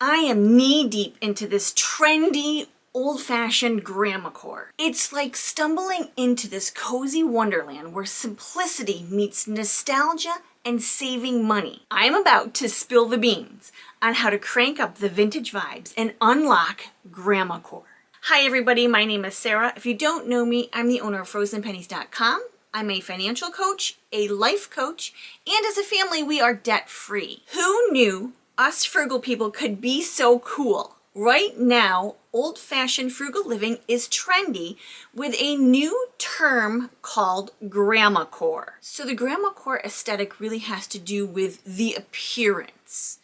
I am knee deep into this trendy, old-fashioned GrandmaCore. It's like stumbling into this cozy wonderland where simplicity meets nostalgia and saving money. I am about to spill the beans on how to crank up the vintage vibes and unlock GrandmaCore. Hi everybody, my name is Sarah. If you don't know me, I'm the owner of FrozenPennies.com. I'm a financial coach, a life coach, and as a family, we are debt-free. Who knew us frugal people could be so cool? Right now, old-fashioned frugal living is trendy with a new term called GrandmaCore. So the GrandmaCore aesthetic really has to do with the appearance.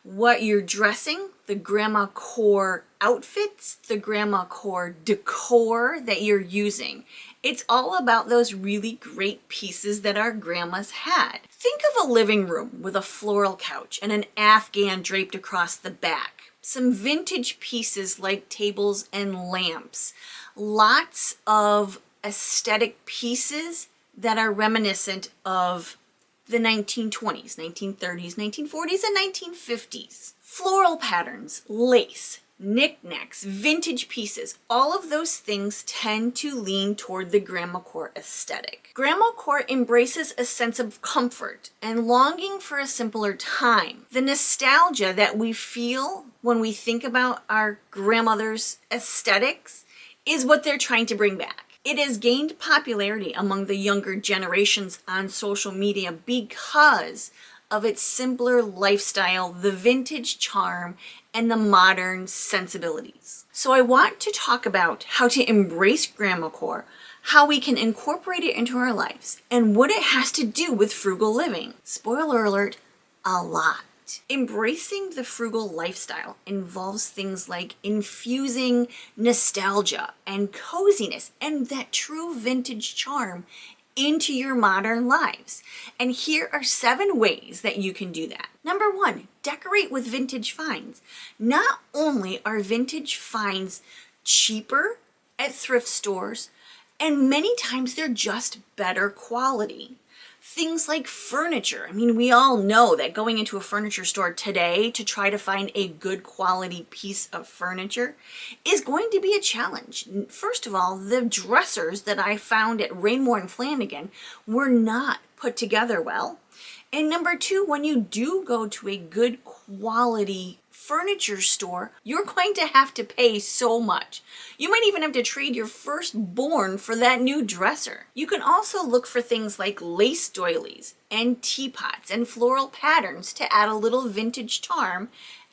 What you're dressing, the GrandmaCore outfits, the GrandmaCore decor that you're using. It's all about those really great pieces that our grandmas had. Think of a living room with a floral couch and an Afghan draped across the back. Some vintage pieces like tables and lamps. Lots of aesthetic pieces that are reminiscent of the 1920s, 1930s, 1940s, and 1950s. Floral patterns, lace, knickknacks, vintage pieces, all of those things tend to lean toward the GrandmaCore aesthetic. GrandmaCore embraces a sense of comfort and longing for a simpler time. The nostalgia that we feel when we think about our grandmother's aesthetics is what they're trying to bring back. It has gained popularity among the younger generations on social media because of its simpler lifestyle, the vintage charm, and the modern sensibilities. So I want to talk about how to embrace GrandmaCore, how we can incorporate it into our lives, and what it has to do with frugal living. Spoiler alert, a lot. Embracing the frugal lifestyle involves things like infusing nostalgia and coziness and that true vintage charm into your modern lives. And here are 7 ways that you can do that. Number 1, decorate with vintage finds. Not only are vintage finds cheaper at thrift stores, and many times they're just better quality. Things like furniture. I mean, we all know that going into a furniture store today to try to find a good quality piece of furniture is going to be a challenge. First of all, the dressers that I found at Rainmore and Flanagan were not put together well. And number 2, when you do go to a good quality furniture store, you're going to have to pay so much. You might even have to trade your firstborn for that new dresser. You can also look for things like lace doilies and teapots and floral patterns to add a little vintage charm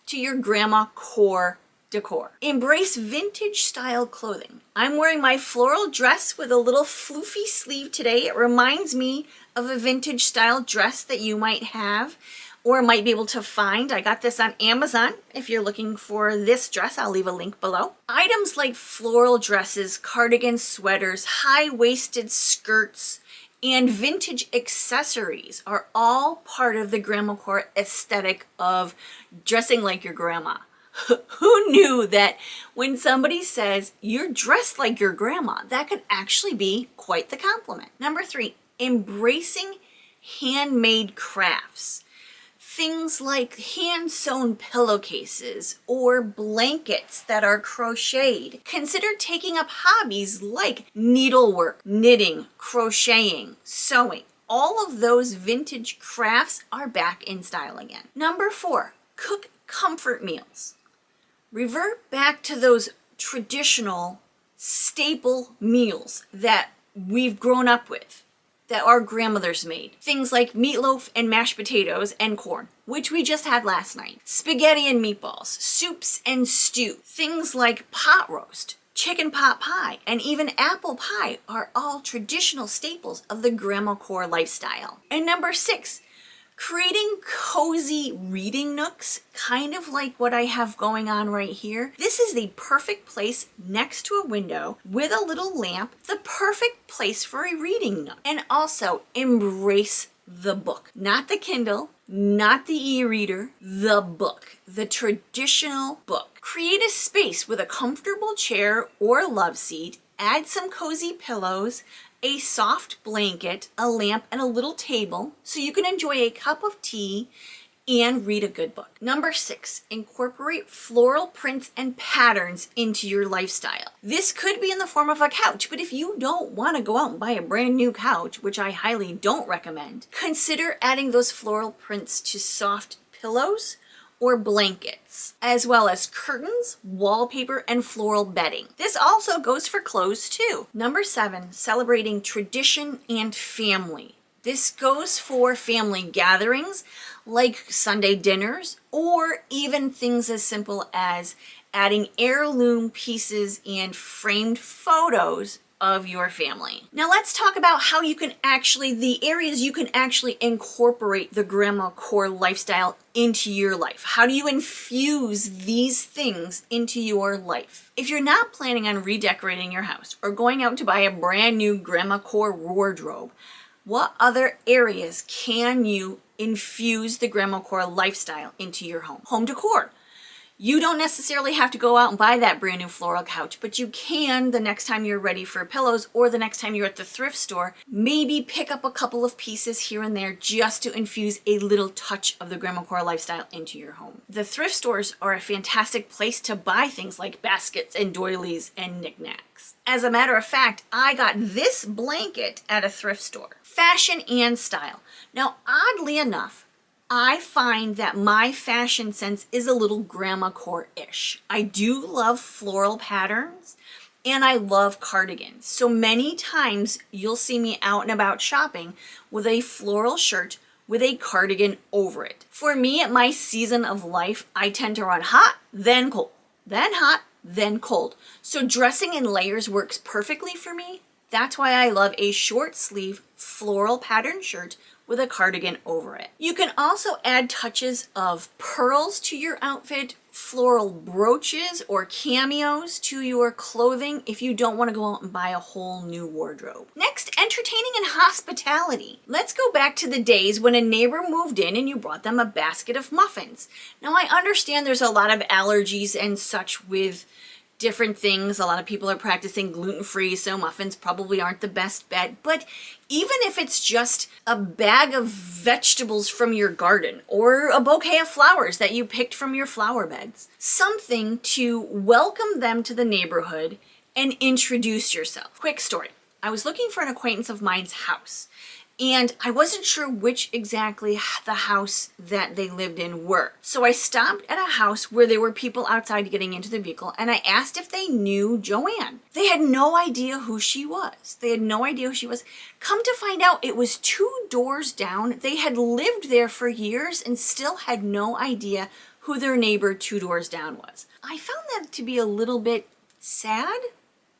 to your GrandmaCore decor. Embrace vintage style clothing. I'm wearing my floral dress with a little floofy sleeve today. It reminds me of a vintage style dress that you might have or might be able to find. I got this on Amazon. If you're looking for this dress, I'll leave a link below. Items like floral dresses, cardigans, sweaters, high-waisted skirts, and vintage accessories are all part of the GrandmaCore aesthetic of dressing like your grandma. Who knew that when somebody says you're dressed like your grandma, that could actually be quite the compliment. Number 3, embracing handmade crafts. Things like hand-sewn pillowcases or blankets that are crocheted. Consider taking up hobbies like needlework, knitting, crocheting, sewing. All of those vintage crafts are back in style again. Number 4, cook comfort meals. Revert back to those traditional staple meals that we've grown up with, that our grandmothers made. Things like meatloaf and mashed potatoes and corn, which we just had last night. Spaghetti and meatballs, soups and stew. Things like pot roast, chicken pot pie, and even apple pie are all traditional staples of the GrandmaCore lifestyle. And number 6, creating cozy reading nooks, kind of like what I have going on right here. This is the perfect place next to a window with a little lamp, the perfect place for a reading nook. And also embrace the book, not the Kindle, not the e-reader, the book, the traditional book. Create a space with a comfortable chair or love seat, add some cozy pillows, a soft blanket, a lamp, and a little table so you can enjoy a cup of tea and read a good book. Number 6, incorporate floral prints and patterns into your lifestyle. This could be in the form of a couch, but if you don't want to go out and buy a brand new couch, which I highly don't recommend, consider adding those floral prints to soft pillows or blankets, as well as curtains, wallpaper, and floral bedding. This also goes for clothes too. Number 7, celebrating tradition and family. This goes for family gatherings like Sunday dinners, or even things as simple as adding heirloom pieces and framed photos of your family. Now let's talk about how you can the areas you can actually incorporate the GrandmaCore lifestyle into your life. How do you infuse these things into your life? If you're not planning on redecorating your house or going out to buy a brand new GrandmaCore wardrobe, what other areas can you infuse the GrandmaCore lifestyle into your home? Home decor. You don't necessarily have to go out and buy that brand new floral couch, but you can the next time you're ready for pillows or the next time you're at the thrift store, maybe pick up a couple of pieces here and there just to infuse a little touch of the GrandmaCore lifestyle into your home. The thrift stores are a fantastic place to buy things like baskets and doilies and knickknacks. As a matter of fact, I got this blanket at a thrift store. Fashion and style. Now, oddly enough, I find that my fashion sense is a little GrandmaCore-ish. I do love floral patterns and I love cardigans. So many times you'll see me out and about shopping with a floral shirt with a cardigan over it. For me, at my season of life, I tend to run hot, then cold, then hot, then cold. So dressing in layers works perfectly for me. That's why I love a short sleeve floral pattern shirt with a cardigan over it. You can also add touches of pearls to your outfit, floral brooches or cameos to your clothing if you don't want to go out and buy a whole new wardrobe. Next, entertaining and hospitality. Let's go back to the days when a neighbor moved in and you brought them a basket of muffins. Now I understand there's a lot of allergies and such with different things. A lot of people are practicing gluten-free, so muffins probably aren't the best bet. But even if it's just a bag of vegetables from your garden or a bouquet of flowers that you picked from your flower beds, something to welcome them to the neighborhood and introduce yourself. Quick story. I was looking for an acquaintance of mine's house, and I wasn't sure which exactly the house that they lived in were. So I stopped at a house where there were people outside getting into the vehicle, and I asked if they knew Joanne. They had no idea who she was. Come to find out, it was 2 doors down. They had lived there for years and still had no idea who their neighbor 2 doors down was. I found that to be a little bit sad,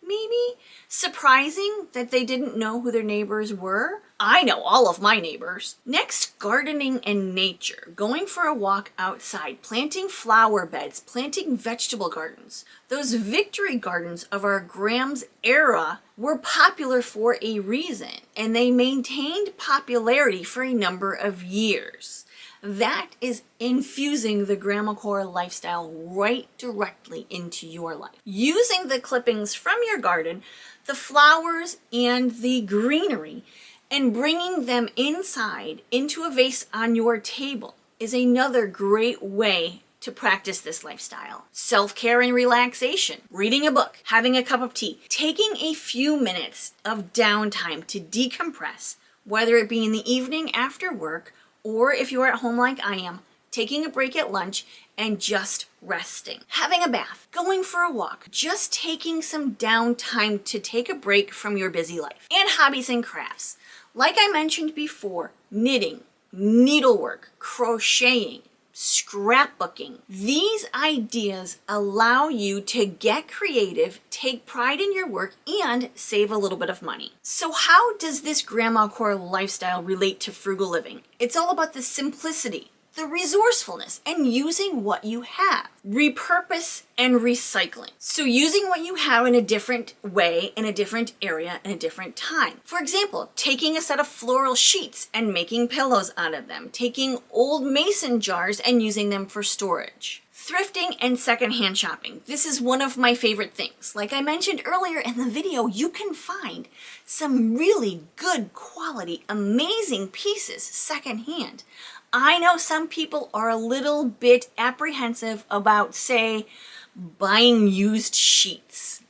maybe? Surprising that they didn't know who their neighbors were. I know all of my neighbors. Next, gardening and nature. Going for a walk outside, planting flower beds, planting vegetable gardens. Those victory gardens of our Grams era were popular for a reason, and they maintained popularity for a number of years. That is infusing the GrandmaCore lifestyle right directly into your life. Using the clippings from your garden, the flowers and the greenery, and bringing them inside into a vase on your table is another great way to practice this lifestyle. Self-care and relaxation, reading a book, having a cup of tea, taking a few minutes of downtime to decompress, whether it be in the evening after work or if you're at home like I am, taking a break at lunch and just resting. Having a bath, going for a walk, just taking some downtime to take a break from your busy life. And hobbies and crafts. Like I mentioned before, knitting, needlework, crocheting, scrapbooking. These ideas allow you to get creative, take pride in your work, and save a little bit of money. So how does this GrandmaCore lifestyle relate to frugal living? It's all about the simplicity, the resourcefulness, and using what you have. Repurpose and recycling. So using what you have in a different way, in a different area, in a different time. For example, taking a set of floral sheets and making pillows out of them. Taking old mason jars and using them for storage. Thrifting and secondhand shopping. This is one of my favorite things. Like I mentioned earlier in the video, you can find some really good quality, amazing pieces secondhand. I know some people are a little bit apprehensive about, say, buying used sheets.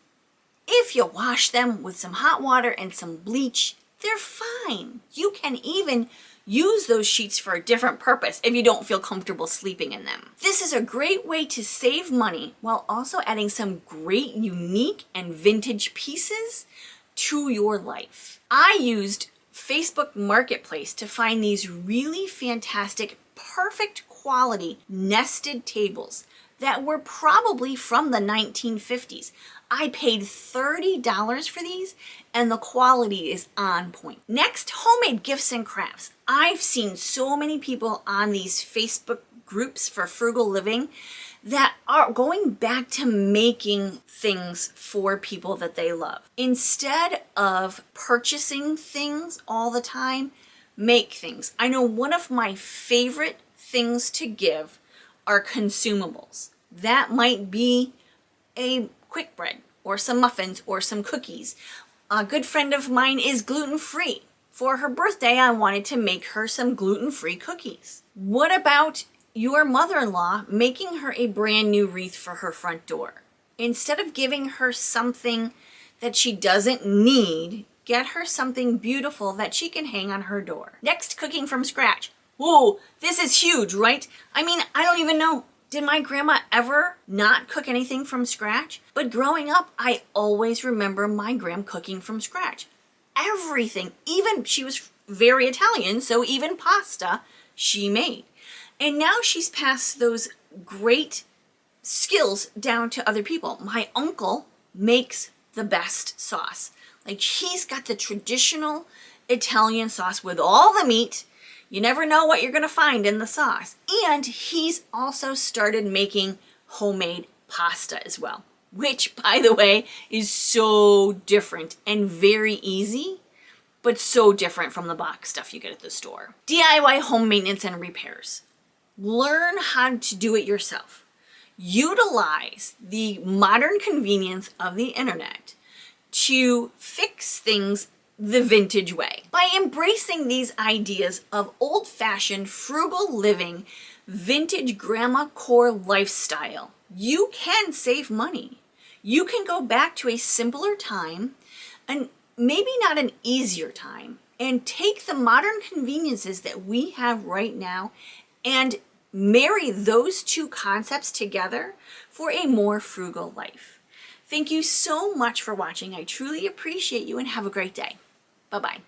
If you wash them with some hot water and some bleach, they're fine. You can even use those sheets for a different purpose if you don't feel comfortable sleeping in them. This is a great way to save money while also adding some great unique and vintage pieces to your life. I used Facebook Marketplace to find these really fantastic, perfect quality nested tables that were probably from the 1950s. I paid $30 for these and the quality is on point. Next, homemade gifts and crafts. I've seen so many people on these Facebook groups for frugal living that are going back to making things for people that they love. Instead of purchasing things all the time, make things. I know one of my favorite things to give are consumables. That might be a quick bread or some muffins or some cookies. A good friend of mine is gluten-free. For her birthday, I wanted to make her some gluten-free cookies. What about your mother-in-law making her a brand new wreath for her front door? Instead of giving her something that she doesn't need, get her something beautiful that she can hang on her door. Next, cooking from scratch. Whoa, this is huge, right? I mean, I don't even know. Did my grandma ever not cook anything from scratch? But growing up, I always remember my grandma cooking from scratch. Everything, even she was very Italian, so even pasta she made. And now she's passed those great skills down to other people. My uncle makes the best sauce. Like, he's got the traditional Italian sauce with all the meat. You never know what you're going to find in the sauce. And he's also started making homemade pasta as well, which, by the way, is so different and very easy, but so different from the box stuff you get at the store. DIY home maintenance and repairs. Learn how to do it yourself. Utilize the modern convenience of the internet to fix things the vintage way. By embracing these ideas of old-fashioned, frugal living, vintage GrandmaCore lifestyle, you can save money. You can go back to a simpler time, and maybe not an easier time, and take the modern conveniences that we have right now and marry those two concepts together for a more frugal life. Thank you so much for watching. I truly appreciate you and have a great day. Bye-bye.